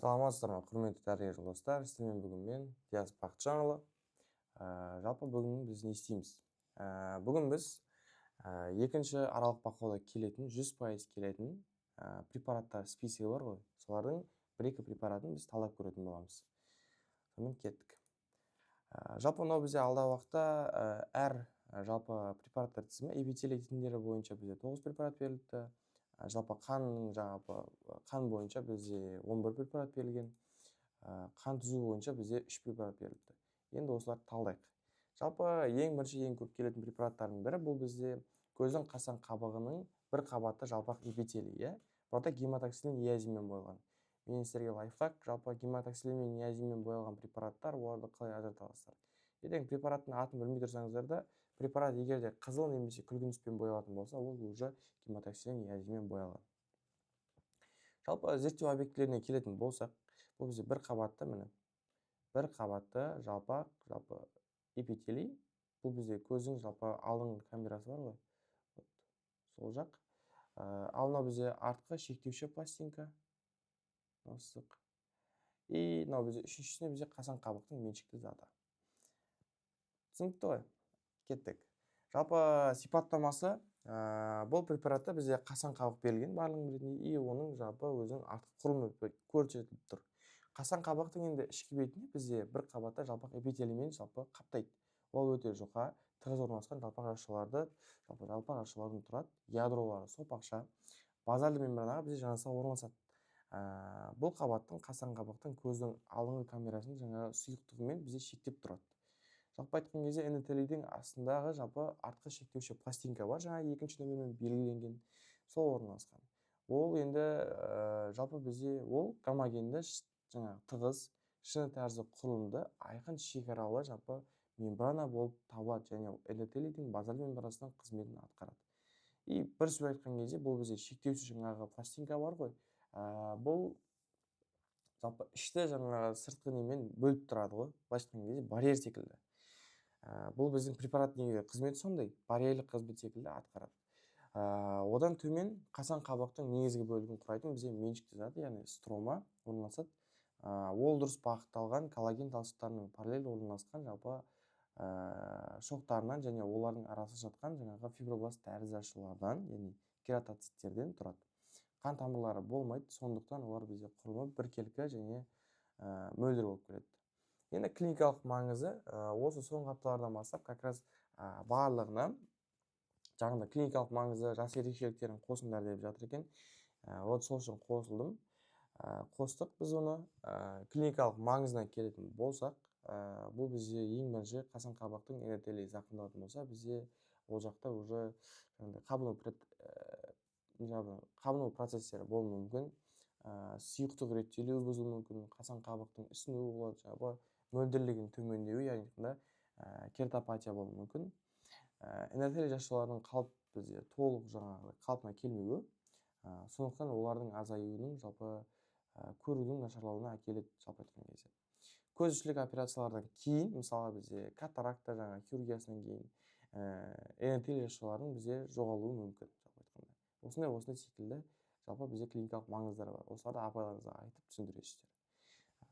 Саламатсыздар ма, құрметті дәрігер достар, сіздермен бүгін мен Диас Бақытжанұлы. Жалпы бүгін біз не істейміз? Бүгін біз екінші аралық бақылауда келетін, 100% келетін препараттар списогі бар ғой, солардың 1-2 препаратын біз талдап көретін боламыз. Сонымен кеттік. Жалпы мынау бізде алдағы уақытта әр жалпы препараттар тізімі эпителий тіндері бойынша бізде 9 препарат берілді. Жалпы қан бойынша бізде 11 препарат берілген. Қан түзу бойынша бізде 3 препарат берілді. Енді осыларды талдайық. Жалпы ең бірінші ең көп келетін препараттардың бірі бұл бізде көздің қасан қабығының бір қабатты жалпақ эпителийі. Бұларда гематоксилин ниазинмен боялған. Мен сіздерге лайфхак, жалпы гематоксилин мен ниазинмен боялған препараттар, оларды қалай ажырата аласыздар. Ертең препараттың атын білмей тұрсаңыздар да, препарат егер де қызыл немесе күлгін түспен боялатын болса, ол уже гематоксилин ниазинмен боялған. Жалпы зерттеу объектілеріне келетін болсақ, бұл бізде бір қабатты жалпы эпителий. Бұл бізде көздің жалпы алдыңғы камерасы бар ғой, сол жақ. Ал мынау бізде артқы шектеуші пластинка, мысық. И мынау бізде үшіншісіне бізде қасан қабықтың меншікті заты. Түсінікті ғой? Кеттік. Жалпы сипаттамасы, бұл препаратта бізде қасан қабық берілген барлығын білетіндей, и оның жалпы өзінің артқы құрылымы көрсетіліп тұр. Қасан қабықтың енді ішкі бетінде бізде бір қабатта жалпақ эпителиймен жалпы қаптайды. Ол өте жұқа, тығыз орналасқан жалпақ жасушалардан тұрады. Ядролары сопақша, базальды мембранаға бізде жанаса орналасады. Бұл қабаттың қасан қабықтың көздің алдыңғы камерасының жаңағы сұйықтығымен бізде шектеп тұрады. Жалпы айтқан кезде эндотелийдің астындағы жалпы артқы шектеуші пластинка бар, жаңа екінші нөмірмен белгіленген, сол орналасқан. Ол енді жалпы бізде ол гомогенді, жаңа тығыз, шыны тәрізді құрылымды айқын шекаралы жалпы мембрана болып табылады, және эндотелийдің базаль мембранасының қызметін атқарады. И бір сөз айтқан кезде бұл бізде шектеуші жаңағы пластинка бар ғой, бұл жалпы ішті жаңағы сыртқы немен бөліп тұрады ғой, былайша айтқан кезде барьер секілді. Бұл біздің препарат негізгі қызметі сондай, барьерлік қызмет секілді атқарады. Одан төмен қасан қабықтың негізгі бөлігін құрайтын бізде меншікті заты, яғни строма орналасады. Ол дұрыс бағытталған коллаген талшықтарының параллель орналасқан жалпы шоқтарынан және олардың арасында жатқан жаңағы фибробласт тәрізді жасушалардан, яғни кератоциттерден тұрады. Қан тамырлары болмайды, сондықтан олар бізде құрылымы біркелкі және мөлдір болып келеді. Енді клиникалық маңызы осы соңғы апталардан бастап как раз барлығына жаңағыда клиникалық маңызы, жас ерекшеліктерін қосыңдар деп жатыр екен. Вот сол үшін қосылдым. Қостық біз оны. Клиникалық маңызына келетін болсақ, бұл бізде ең бірінші қасан қабықтың эндотелийі зақымдалатын болса, бізде ол жақта уже қабыну процестері болуы мүмкін, сұйықтық реттелуі бұзылуы мүмкін, қасан қабықтың ісінуі болады, жалпы мөлдірлігінің төмендеуі, яғни кератопатия болуы мүмкін. Эндотелий жасушаларының бізде толық жаңағы қалпына келмеуі, сондықтан олардың азаюының жалпы көрудің нашарлауына әкеледі, жалпы айтқан кезде. Көзішілік операциялардан кейін, мысалы бізде катаракта жаңа хирургиясынан кейін эндотелий жасушаларының бізде жоғалуы мүмкін, жалпы айтқанда. Осындай секілді жалпы бізде клиникалық маңыздары бар. Осыларды апайларыңызға айтып түсіндіресіздер.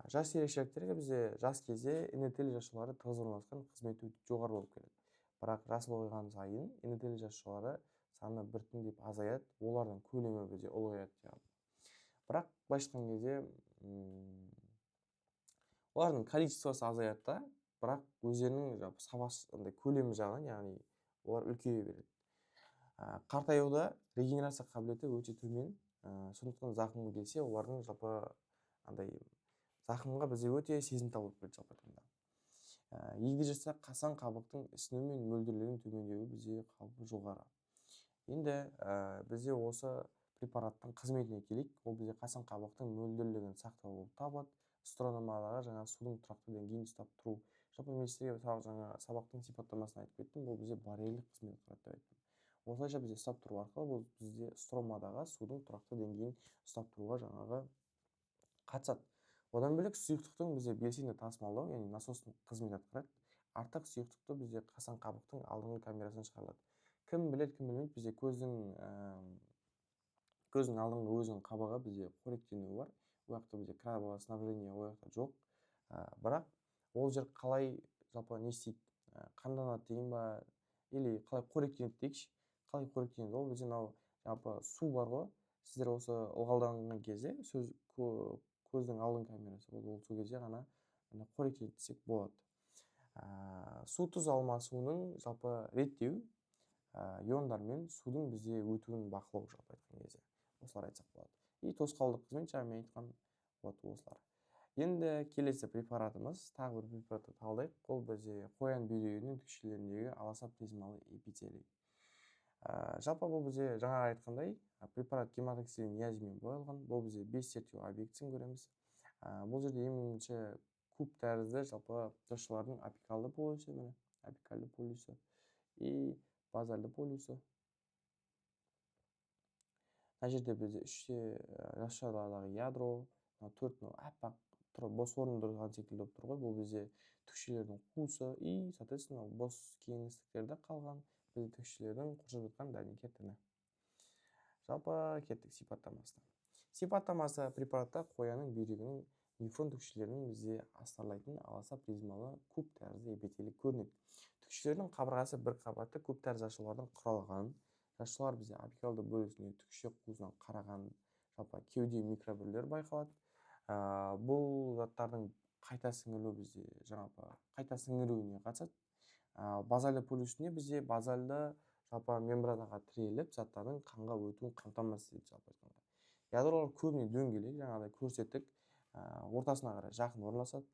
Жас ерекшеліктерге бізде жас кезде эндотелий жасушалары тығыз орналасқан, қызметі жоғары болып келеді. Бірақ жасы ұлғайған сайын эндотелий жасушалары саны біртіндеп азаяды, олардың көлемі бізде ұлғаяды. Бірақ былайша айтқан кезде олардың количествосы азаяды да, бірақ өздерінің сапасы, көлемі жағынан, яғни олар үлкейе береді. Қартаюда регенерация қабілеті өте төмен, сондықтан зақым келсе, олардың жалпы зақымға бізде өте сезімтал болып келеді, жалпы айтқанда. Егде жаста қасан қабықтың ісіну мен мөлдірлігінің төмендеуі бізде қаупі жоғары. Енді бізде осы препараттың қызметіне келейік. Ол бізде қасан қабықтың мөлдірлігін сақтау болып табылады. Строномадағы жаңа судың тұрақты деңгейін ұстап тұру. Жалпы мен сіздерге жаңа сабақтың сипаттамасын айтып кеттім. Бұл бізде барьерлік қызмет атқарады деп айттым. Осылайша бізде ұстап тұру арқылы бұл бізде стромадағы судың тұрақты деңгейін ұстап тұруға жаңағы қатысады. Одан бөлек сұйықтықтың бізде белсенді тасымалдау, яғни насостың қызмет атқарады. Артық сұйықтықты бізде қасан қабықтың алдыңғы камерасынан шығарылады. Кім біледі, кім білмейді, бізде көздің алдыңғы өзінің қабығы бізде қоректенуі бар. жақта бізде крабовое снабжение ол жақта жоқ. Бірақ ол жер қалай жалпы не істейді, қамданады дейін ба, или қалай қоректенеді дейікші. Қалай қоректенеді, ол бізде мынау жалпы су бар ғой, сіздер осы ылғалданған кезде көздің алдыңғы камерасы ол сол кезде ғана қоректенеді десек болады. Су тұз алмасуының жалпы реттеу, иондар мен судың бізде өтуін бақылау жалпы айтқан кезде осылар айтсақ болады. И тосқауылдық қызмет жаңа мен айтқан осылар. Енді келесі препаратымыз, тағы бір препаратты талдайық. Ол бізде қоян бүйрегінің түкшелеріндегі аласа призмалы эпителий. Жалпы бұл бізде жаңа айтқандай препарат гематоксилин-ниазинмен боялған. Бұл бізде 5 зерттеу объектісін көреміз. Бұл жерде ең бірінші куб тәрізді жалпы жасушалардың апикалды полюсі, міне апикальды полюсі и базальды полюсі. Мына жерде бізде үште жасушалардағы ядро, 4 аппақ бос орын тұрған секілді болып тұр ғой. Бұл бізде түкшелердің қуысы и, соответственно, бос кеңістіктерде қалған бізде түкшелердің қоршап жатқан дәнекер тіні. Жалпы кеттік сипаттамасына. Сипаттамасы препаратта қоянның бүйрегінің нефрон түкшелерінің бізде астарлайтын аласа призмалы куб тәрізді эпителий көрінеді. Түкшелердің қабырғасы бір қабатты куб тәрізді жасушалардан құралған. Жасушалар бізде апикалды бөлігіне түкше қуысынан қараған жалпы кеуде микробүрлер байқалады. Бұл заттардың қайта сіңірілуі бізде жалпы қайта сіңіруіне қатысады. Базальды полюсінде бізде базальды жалпы мембранаға тіреліп заттардың қанға өтуін қамтамасыз етеді жалпы айтқанда. Ядролар көбіне дөңгелек, жаңағыдай көрсеттік, ортасына қарай жақын орналасады.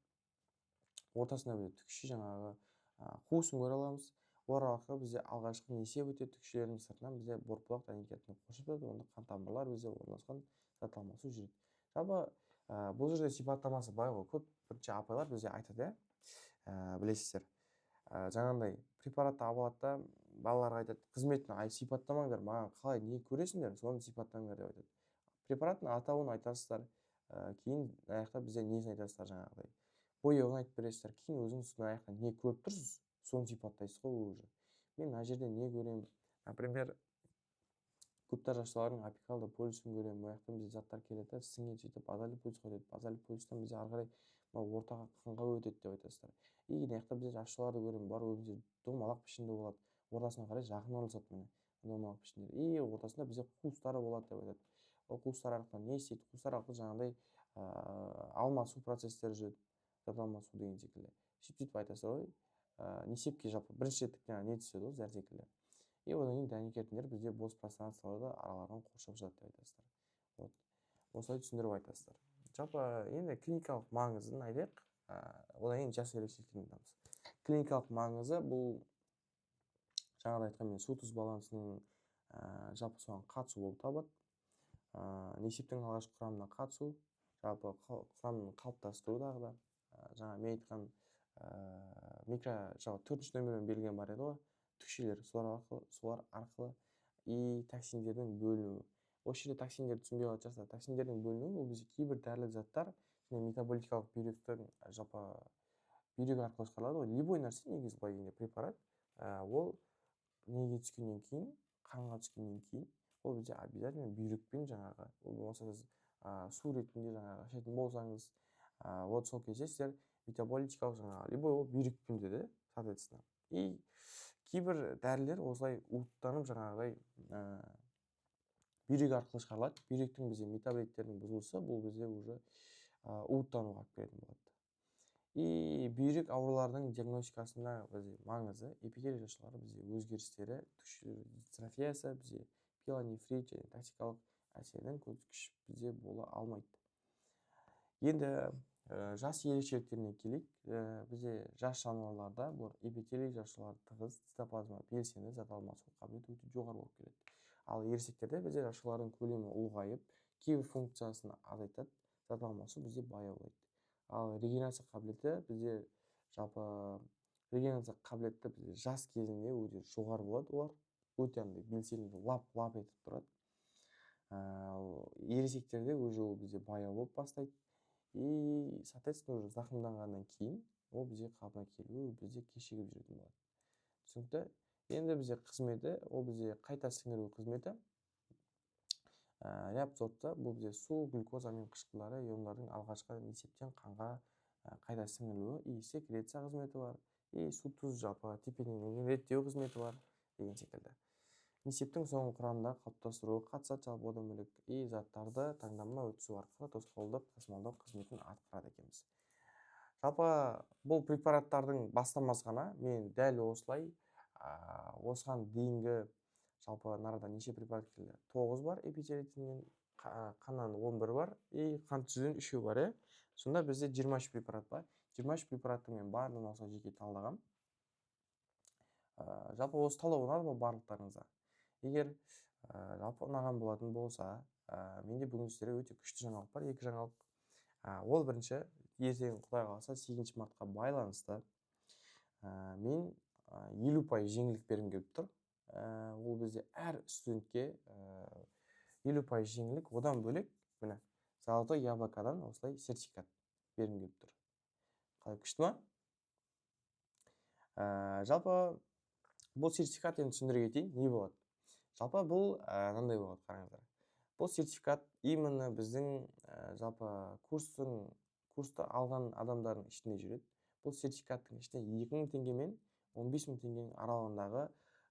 Ортасында бізде түкше жаңағы қуысын көре аламыз. Олар арқылы бізде алғашқы несеп өтеді, түкшелердің сыртынан бізде борпылақ дәнекерін қоршап жатады, онда қан тамырлар бізде орналасқан зат алмасу жүреді. Жалпы бұл жерде сипаттамасы былай ғой, көп бірінші апайлар бізде айтады, білесіздер. Жаңағындай препаратты алады да балаларға айтады, қызметін сипаттамаңдар, маған қалай не көресіңдер, соны сипаттаңдар деп айтады. Препараттың атауын айтасыздар, кейін аяқта бізде несін айтасыздар, жаңағыдай бояуын айтып бересіздер, кейін өзіңіз аяқта не көріп тұрсыз, соны сипаттайсыз ғой уже. Мен мына жерде не көремін, например, кубтар жасушалардың апикалды полюсін көремін. Бұл жақта бізде заттар келеді, сіңеді, сөйтіп базальды полюсқа өтеді. Базальды полюстан бізде ары қарай ортаға қанға өтеді деп айтасыздар. И мына жақта бізде жасушаларды көремін, бар өзінде домалақ пішінде болады, ортасына қарай жақын орналасады, міне домалақ пішінде. И ортасында бізде қуыстары болады деп айтады. Ол қуыстар арқылы не істейді? Қуыстар арқылы жаңағыдай алмасу процестері жүреді, зат алмасу деген секілді. Сөйтіп айтасыздар ғой, несепке жалпы бірінші реттік не түседі ғой, зәр секілді. И одан кейін дәнекер бізде бос пространстволарды араларынан қоршап жатады деп айтасыздар. Осылай түсіндіріп айтасыздар. Жалпы енді клиникалық маңызын айтайық, одан кейін жас ерекшеліктерін айтамыз. Клиникалық маңызы бұл жаңағыдай айтқанмен су тұз балансының жалпы соған қатысу болып табылады. Несептің алғашқы құрамына қатысу, жалпы құрамын қалыптастырудағы да, жаңа мен айтқан жалпы 4-ші нөмірмен берілген бар еді ғой, түкшелер, солар арқылы и токсиндердің бөлінуі. Осы жерде токсиндерді түсінбей қалатын шығарсыздар. Токсиндердің бөлінуі ол бізде кейбір дәрілік заттар және метаболикалық бүйректің жалпы бүйрек арқылы шығарылады ғой. Любой нәрсе негізі былай келгенде препарат, ол неге түскеннен кейін, қанға түскеннен кейін, ол бізде обязательно бүйрекпен жаңағы, ол болмаса сіз су ретінде жаңағы ішетін болсаңыз, вот сол кезде сіздер метаболикалық жаңағы любой ол бүйрекпен деді, соответственно. И кейбір дәрілер осылай уыттанып жаңағыдай бүйрек арқылы шығарылады. Бүйректің бізде метаболиттерінің бұзылысы бұл бізде уже уыттануға алып келетін болады. И бүйрек ауруларының диагностикасында бізде маңызы эпителий жасушалары бізде өзгерістері, түкшелер дистрофиясы бізде пилонефрит және токсикалық әсерінің көрсеткіш бізде бола алмайды. Енді жас ерекшеліктеріне келейік. Бізде жас жануарларда бұл эпителий жасушалары тығыз, цитоплазма белсенді, зат алмасу қабілеті өте жоғары болып келеді. Ал ересектерде бізде жасушалардың көлемі ұлғайып, кейбір функциясын азайтады, зат алмасу бізде баяулайды. Ал регенерация қабілеті бізде жалпы регенерация қабілеті бізде жас кезінде өте жоғары болады, олар өте белсенді лап етіп тұрады. Ересектерде уже ол бізде баяу болып бастайды. И, соответственно, уже зақымданғаннан кейін ол бізде қалпына келуі бізде кешігіп жүретін болады. Түсінікті? Енді бізде қызметі, ол бізде қайта сіңіру қызметі. реабсорбция бұл бізде су, глюкоза мен қышқылдары иондардың алғашқы несептен қанға қайта сіңірілуі, и секреция қызметі бар, и су тұз жалпы тепе-теңдігін реттеу қызметі бар деген секілді. Несептің соңғы құрамында қалыптастыруы қатысады, жалпы одан бөлек и заттарды таңдама өткізу арқылы тосқауылдап тасымалдау қызметін атқарады екенбіз. Жалпы бұл препараттардың бастамасы ғана мен дәл осылай осыған дейінгі жалпы нарада неше препарат келді? 9 бар, эпителитінен қаннан 11 бар, и қан түзуден 3 бар, сонда бізде 23 препарат бар. 23 препаратты мен барлығын осылай жеке талдағам. Жалпы осы талдау ұнады ма барлықтарыңызға? Егер жалпы ұнаған болатын болса, менде бүгін сіздерге өте күшті жаңалық бар. Екі жаңалық. Ол бірінші, ертең Құдай қаласа 8 мартқа байланысты мен 50% жеңілдік бергім келіп тұр. Ол бізде әр студентке 50% жеңілдік, одан бөлек міне Золотой яблокодан осылай сертификат бергім келіп тұр. Қалай, күшті ма? Жалпы бұл сертификат енді түсіндіре кетейін, не болады? Жалпы бұл мынандай болады, қараңыздар. Бұл сертификат именно біздің жалпы курсты алған адамдардың ішінде жүреді. Бұл сертификаттың ішінде 2000 теңге мен 15000 теңгенің аралығындағы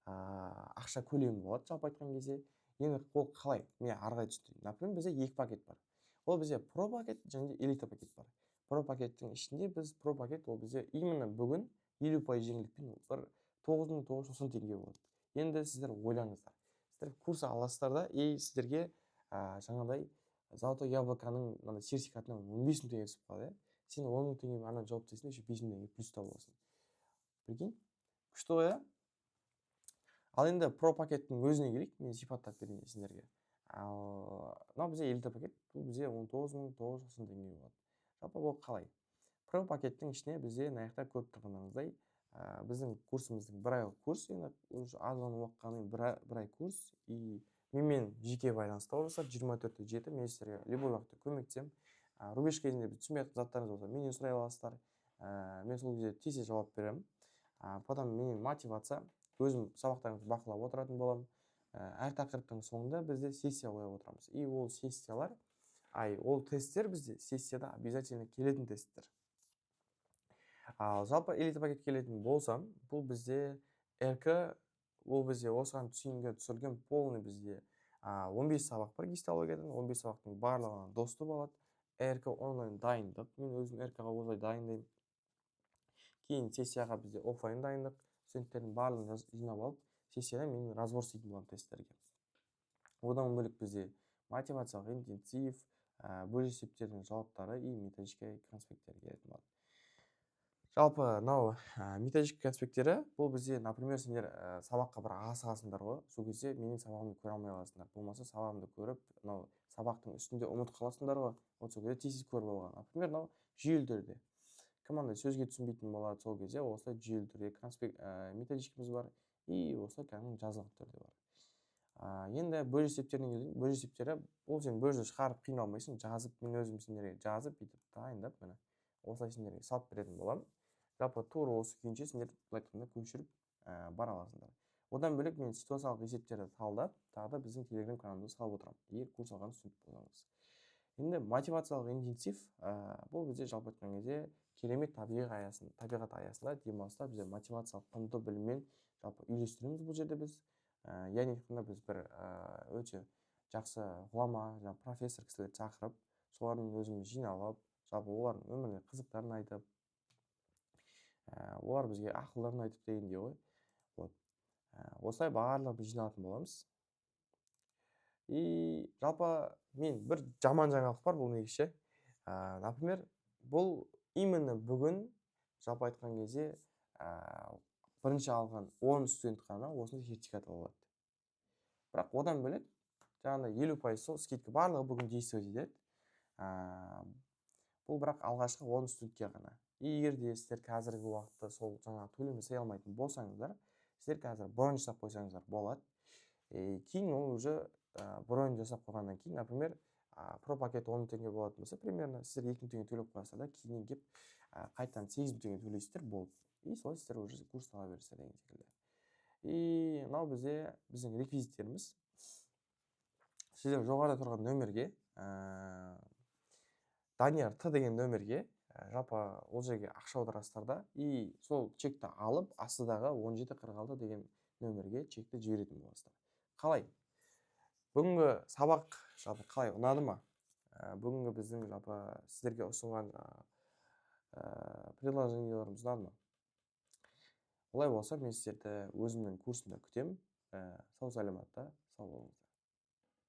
ақша көлемі болады, жалпы айтқан кезде. Енді ол қалай? Мен арғай түсіндірейін. Например, бізде 2 пакет бар. Ол бізде про пакет және элита пакет бар. Про пакеттің ішінде біз про пакет, ол бізде именно бүгін 50% жеңілдікпен бір 9990 теңге болады. Енді сіздер ойлаңыздар. Сіздер курс аласыздар да, и сіздерге жаңағыдай Золотой яблоконың сертификатынан 15000 теңге түсіп қалады. Сен 10 000 теңге ана жауап істейсің, еще 5000 теңге плюс табасың. Прикинь, күшті ғой, Ал енді про пакеттің өзіне келейік, мен сипаттап берейін сіздерге. Мынау бізде элита пакет, бұл бізде 19990 теңге болады. Жалпы бұл қалай? Про пакеттің ішіне бізде наяқта көріп тұрғаныңыздай, біздің курсымыздың бір айлық курс, енді азған уақытқанын бір ай курс, и менімен жеке байланыста болса 24/7 мен сіздерге любой уақытта көмектесем. Рубеж кезінде біз түсінбейтін заттарыңыз болса, менен сұрай аласыздар. Мен сол кезде тез жауап беремін. Потом менен мотивация, өзім сабақтарыңызды бақылап отыратын боламын. Әр тақырыптың соңында бізде сессия қойып отырамыз. И ол сессиялар, ол тесттер бізде сессияда обязательно келетін тесттер. Жалпы элита пакет келетін болсам, бұл бізде РК, ол бізде осыған түсінге түсірген полный бізде 15 сабақ бар гистологиядан, 15 сабақтың барлығына доступ алады. РК онлайн дайындық, мен өзім РК-ға осылай дайындаймын. Кейін сессияға бізде офлайн дайындық, студенттердің барлығын жинап алып, сессияда мен разбор істейтін боламын тесттерге. Одан бөлек бізде мотивациялық интенсив, бөлі есептердің жауаптары и методичка конспекттері келетін болады. Жалпы мынау методичка конспекттері, бұл бізде, например, сендер сабаққа бір асығасыңдар ғой, сол кезде менің сабағымды көре алмай қаласыңдар. Болмаса сабағымды көріп, мынау сабақтың үстінде ұмытып қаласыңдар ғой, сол кезде тез көріп алған. Например, мынау жүйелі түрде. Команда сөзге түсінбейтін болады, сол кезде осылай жүйелі түрде методичкамыз бар, и осылай кәдімгі жазылған түрде бар. Енді бөлі есептеріне келейін. Бөлі есептері, ол сен бөлді шығарып қиналмайсың, жазып, мен өзім сендерге жазып, бүйтіп дайындап, міне осылай сендерге салып беретін боламын. Жалпы тура осы күйінше сендер айтқанда көшіріп бара аласыңдар. Одан бөлек мен ситуациялық есептерді талдап, тағы да біздің телеграм каналымызды салып отырамын, егер курс алған студент болсаңыз. Енді мотивациялық интенсив, бұл бізде жалпы айтқан кезде керемет табиғат аясында демалыста бізде мотивациялық құнды біліммен жалпы үйлестіреміз бұл жерде біз. Яғни біз бір өте жақсы ғұлама, профессор кісілерді шақырып, солардың өзіміз жиналып, жалпы олардың өміріне қызықтарын айтып, олар бізге ақылдарын айтып дегендей ғой. Осылай барлығы біз жиналатын боламыз. И жалпы мен бір жаман жаңалық бар бұл негізше. Например, бұл именно бүгін жалпы айтқан кезде бірінші алған 10 студент қана осындай сертификат алады. Бірақ одан бөлек, жаңағыдай 50% сол скидка барлығы бүгін действовать етеді. Бұл бірақ алғашқы 10 студентке ғана. Егер де сіздер қазіргі уақытта сол жаңа төлем жасай алмайтын болсаңыздар, сіздер қазір бронь жасап қойсаңыздар болады. Кейін ол уже бронь жасап қойғаннан кейін, например, про пакет 10 теңге болатын болса, примерно сіздер 2000 теңге төлеп қойсаңыздар да, кейін кеп қайтадан 8000 теңге төлейсіздер болды. И солай сіздер уже курс ала бересіздер деген секілді. И мынау біздің реквизиттеріміз. сіздер жоғарыда тұрған нөмерге Данияр Т деген нөмерге жалпы ол жерге ақша аударасыздар да, и сол чекті алып астыдағы 1746 деген нөмерге чекті жіберетін боласыздар. Қалай? Бүгінгі сабақ жалпы қалай, ұнады ма? Бүгінгі біздің жалпы сіздерге ұсынған приложениелеріміз ұнады ма? Олай болса мен сіздерді өзімнің курсымда күтем. Сау саламатта, сау болыңыздар.